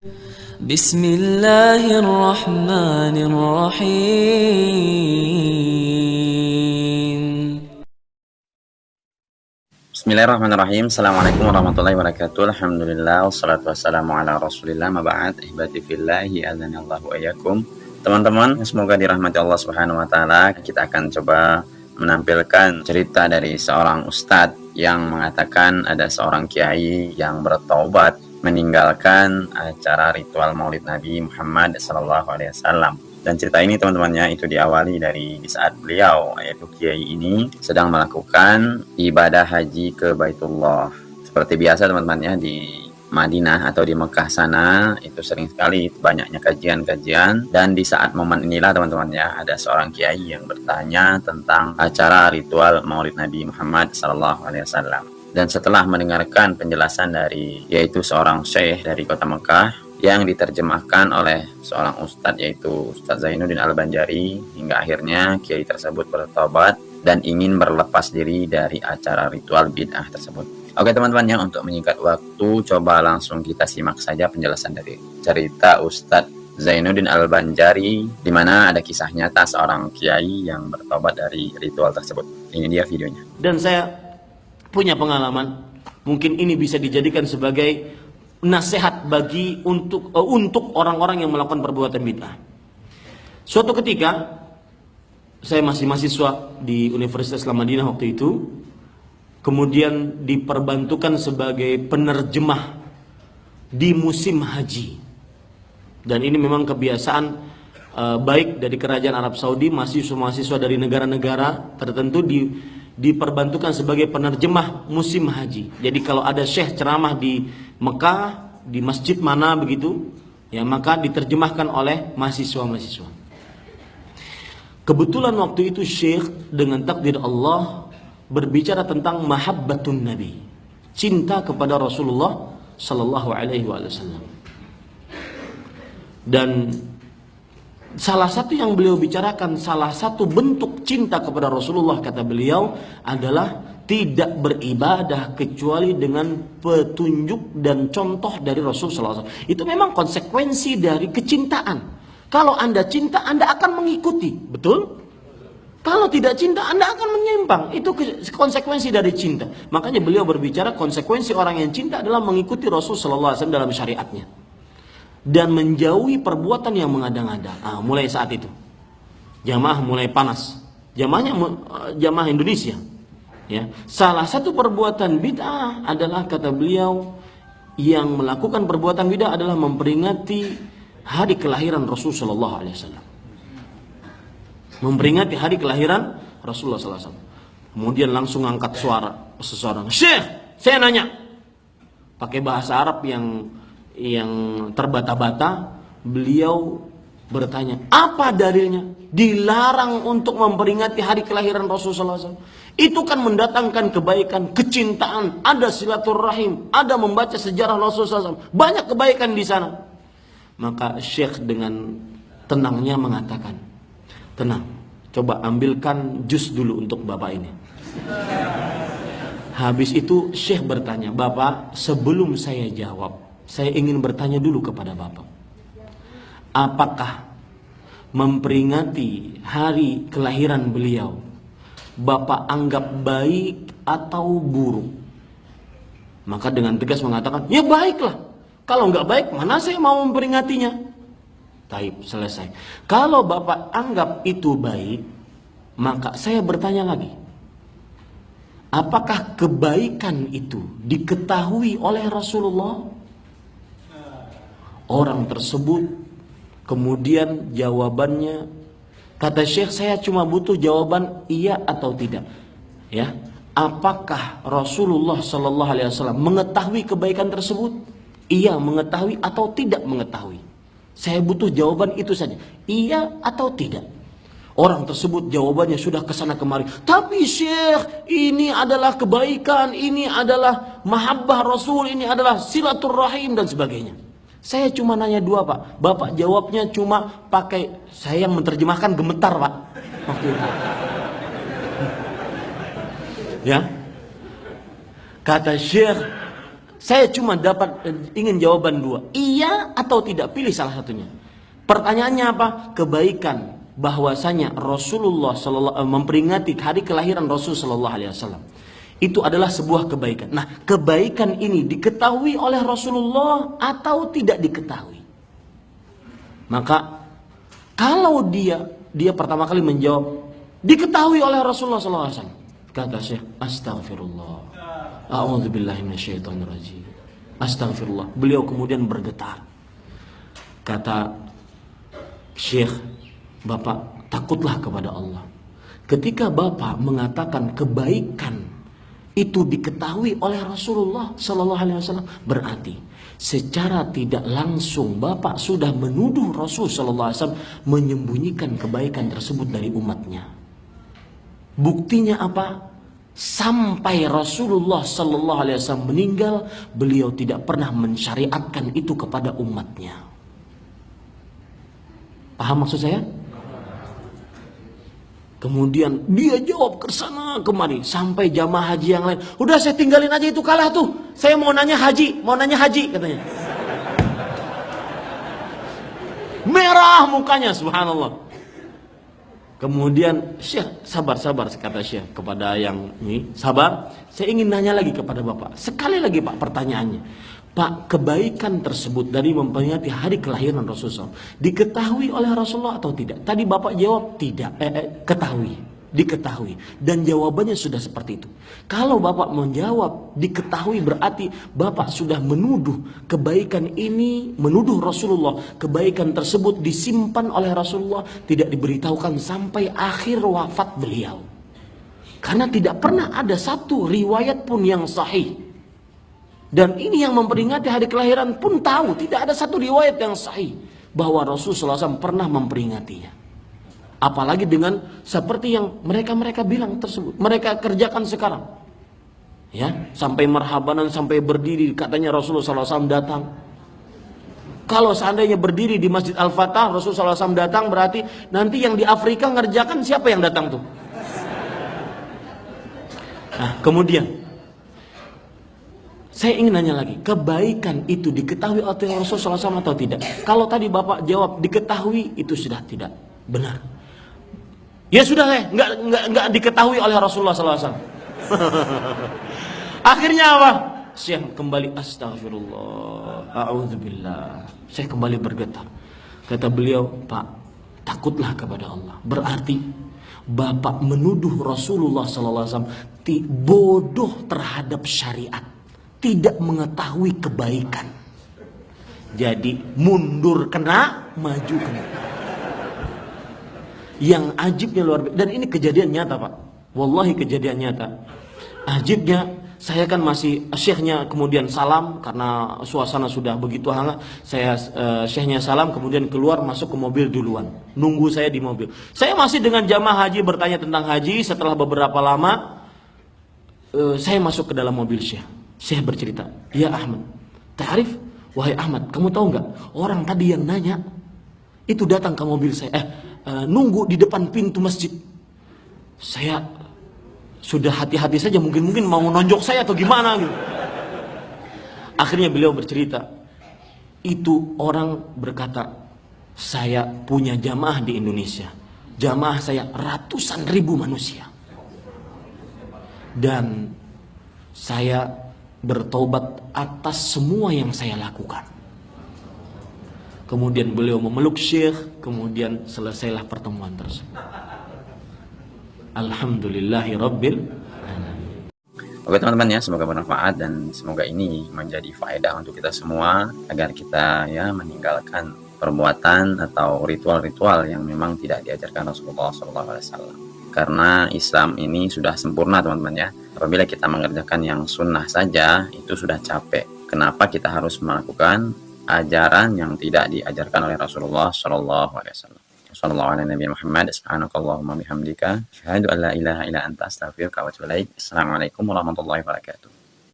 Bismillahirrahmanirrahim. Bismillahirrahmanirrahim. Assalamualaikum warahmatullahi wabarakatuh. Alhamdulillah, wassalatu wassalamu ala rasulillah, maba'ad, ihbati fillahi, azanillahu ayakum. Teman-teman, semoga dirahmati Allah subhanahu wa ta'ala. Kita akan coba menampilkan cerita dari seorang ustadz yang mengatakan ada seorang kiai yang bertaubat meninggalkan acara ritual maulid Nabi Muhammad SAW. Dan cerita ini teman-temannya itu diawali dari di saat beliau, yaitu kiai ini sedang melakukan ibadah haji ke Baitullah. Seperti biasa teman-temannya di Madinah atau di Mekah sana itu sering sekali banyaknya kajian-kajian, dan di saat momen inilah teman-temannya ada seorang kiai yang bertanya tentang acara ritual maulid Nabi Muhammad SAW. Dan setelah mendengarkan penjelasan dari yaitu seorang syekh dari kota Mekah yang diterjemahkan oleh seorang ustadz yaitu Ustadz Zainuddin Al-Banjari, hingga akhirnya kiai tersebut bertobat dan ingin berlepas diri dari acara ritual bid'ah tersebut. Oke teman-teman, yang untuk menyingkat waktu, coba langsung kita simak saja penjelasan dari cerita Ustadz Zainuddin Al-Banjari, di mana ada kisah nyata seorang kiai yang bertobat dari ritual tersebut. Ini dia videonya. Dan saya punya pengalaman, mungkin ini bisa dijadikan sebagai nasihat bagi untuk orang-orang yang melakukan perbuatan bid'ah. Suatu ketika saya masih mahasiswa di Universitas Islam Madinah waktu itu, kemudian diperbantukan sebagai penerjemah di musim haji. Dan ini memang kebiasaan baik dari kerajaan Arab Saudi, mahasiswa dari negara-negara tertentu diperbantukan sebagai penerjemah musim haji. Jadi kalau ada syekh ceramah di Mekah, di masjid mana begitu, ya maka diterjemahkan oleh mahasiswa-mahasiswa. Kebetulan waktu itu syekh dengan takdir Allah berbicara tentang mahabbatun Nabi, cinta kepada Rasulullah sallallahu alaihi wasallam. Dan salah satu yang beliau bicarakan, salah satu bentuk cinta kepada Rasulullah, kata beliau, adalah tidak beribadah kecuali dengan petunjuk dan contoh dari Rasulullah SAW. Itu memang konsekuensi dari kecintaan. Kalau Anda cinta, Anda akan mengikuti, betul? Kalau tidak cinta, Anda akan menyimpang. Itu konsekuensi dari cinta. Makanya beliau berbicara konsekuensi orang yang cinta adalah mengikuti Rasulullah SAW dalam syariatnya dan menjauhi perbuatan yang mengada-ngada. Mulai saat itu jamaah mulai panas. Jamaah Indonesia, ya. Salah satu perbuatan bid'ah adalah, kata beliau, yang melakukan perbuatan bid'ah adalah memperingati hari kelahiran Rasulullah SAW. Memperingati hari kelahiran Rasulullah SAW. Kemudian langsung angkat suara seseorang, "Syekh, saya nanya." Pakai bahasa Arab yang terbata-bata, beliau bertanya, apa dalilnya dilarang untuk memperingati hari kelahiran Rasulullah SAW? Itu kan mendatangkan kebaikan, kecintaan, ada silaturahim, ada membaca sejarah Rasulullah SAW, banyak kebaikan di sana. Maka Syekh dengan tenangnya mengatakan, "Tenang, coba ambilkan jus dulu untuk bapak ini." Habis itu Syekh bertanya, "Bapak, sebelum saya jawab, saya ingin bertanya dulu kepada bapak. Apakah memperingati hari kelahiran beliau bapak anggap baik atau buruk?" Maka dengan tegas mengatakan, "Ya baiklah. Kalau nggak baik, mana saya mau memperingatinya?" Taib, selesai. Kalau bapak anggap itu baik, maka saya bertanya lagi, apakah kebaikan itu diketahui oleh Rasulullah? Orang tersebut kemudian jawabannya, kata Syekh, saya cuma butuh jawaban iya atau tidak. Ya, apakah Rasulullah Sallallahu Alaihi Wasallam mengetahui kebaikan tersebut? Iya mengetahui atau tidak mengetahui? Saya butuh jawaban itu saja, iya atau tidak. Orang tersebut jawabannya sudah kesana kemari. Tapi Syekh, ini adalah kebaikan, ini adalah mahabbah Rasul, ini adalah silaturahim dan sebagainya. Saya cuma nanya dua, Pak. Bapak jawabnya cuma pakai, saya yang menerjemahkan gemetar, Pak. Waktu itu. Ya. Kata Syekh, Saya cuma ingin jawaban dua, iya atau tidak, pilih salah satunya. Pertanyaannya apa? Kebaikan bahwasanya Rasulullah memperingati hari kelahiran Rasul Sallallahu Alaihi Wasallam itu adalah sebuah kebaikan. Nah, kebaikan ini diketahui oleh Rasulullah atau tidak diketahui? Maka kalau dia pertama kali menjawab diketahui oleh Rasulullah SAW, kata Syekh, astagfirullah, a'udzubillahi minasyaitonirrajim, astagfirullah. Beliau kemudian bergetar. Kata Syekh, Bapak takutlah kepada Allah. Ketika Bapak mengatakan kebaikan itu diketahui oleh Rasulullah Sallallahu Alaihi Wasallam, berarti secara tidak langsung Bapak sudah menuduh Rasul Sallallahu Alaihi Wasallam menyembunyikan kebaikan tersebut dari umatnya. Buktinya apa? Sampai Rasulullah Sallallahu Alaihi Wasallam meninggal, beliau tidak pernah mensyariatkan itu kepada umatnya. Paham maksud saya? Kemudian dia jawab ke sana kemari sampai jamaah haji yang lain, udah saya tinggalin aja itu, kalah tuh. Saya mau nanya haji katanya. Merah mukanya, subhanallah. Kemudian Syekh, sabar kata Syekh kepada yang ini, sabar. Saya ingin nanya lagi kepada Bapak. Sekali lagi Pak pertanyaannya. Pak, kebaikan tersebut dari memperingati hari kelahiran Rasulullah diketahui oleh Rasulullah atau tidak? Tadi Bapak jawab tidak, diketahui. Dan jawabannya sudah seperti itu. Kalau Bapak menjawab diketahui, berarti Bapak sudah menuduh kebaikan ini, menuduh Rasulullah. Kebaikan tersebut disimpan oleh Rasulullah, tidak diberitahukan sampai akhir wafat beliau. Karena tidak pernah ada satu riwayat pun yang sahih. Dan ini yang memperingati hari kelahiran pun tahu, tidak ada satu riwayat yang sahih bahwa Rasulullah SAW pernah memperingatinya. Apalagi dengan seperti yang mereka bilang tersebut, mereka kerjakan sekarang. Ya, sampai marhabanan, sampai berdiri, katanya Rasulullah SAW datang. Kalau seandainya berdiri di Masjid Al-Fatah, Rasulullah SAW datang, berarti nanti yang di Afrika ngerjakan siapa yang datang tuh? Nah, kemudian saya ingin nanya lagi, kebaikan itu diketahui oleh Rasulullah SAW atau tidak? Kalau tadi Bapak jawab diketahui, itu sudah tidak benar. Ya sudah, nggak diketahui oleh Rasulullah SAW. Akhirnya apa? Syekh kembali, astagfirullah, a'udzubillah. Saya kembali bergetar. Kata beliau, Pak, takutlah kepada Allah. Berarti Bapak menuduh Rasulullah SAW bodoh terhadap syariat, tidak mengetahui kebaikan. Jadi mundur kena, maju kena. Yang ajibnya luar biasa. Dan ini kejadian nyata Pak. Wallahi kejadian nyata. Ajibnya, saya kan masih, syekhnya kemudian salam karena suasana sudah begitu hangat. Saya syekhnya salam, kemudian keluar masuk ke mobil duluan. Nunggu saya di mobil. Saya masih dengan jamaah haji bertanya tentang haji. Setelah beberapa lama saya masuk ke dalam mobil Syekh. Syekh bercerita, ya Ahmad, ta'rif, wahai Ahmad, kamu tahu nggak? Orang tadi yang nanya itu datang ke mobil saya, nunggu di depan pintu masjid. Saya sudah hati-hati saja, mungkin mau nonjok saya atau gimana gitu. Akhirnya beliau bercerita, itu orang berkata, saya punya jamaah di Indonesia, jamaah saya ratusan ribu manusia, dan saya bertobat atas semua yang saya lakukan. Kemudian beliau memeluk Syekh, kemudian selesailah pertemuan tersebut. Alhamdulillahi Rabbil alamin. Oke teman-teman ya, semoga bermanfaat dan semoga ini menjadi faedah untuk kita semua agar kita ya meninggalkan perbuatan atau ritual-ritual yang memang tidak diajarkan Rasulullah SAW. Karena Islam ini sudah sempurna teman-teman ya. Apabila kita mengerjakan yang sunnah saja itu sudah capek. Kenapa kita harus melakukan ajaran yang tidak diajarkan oleh Rasulullah SAW? Assalamualaikum warahmatullahi wabarakatuh.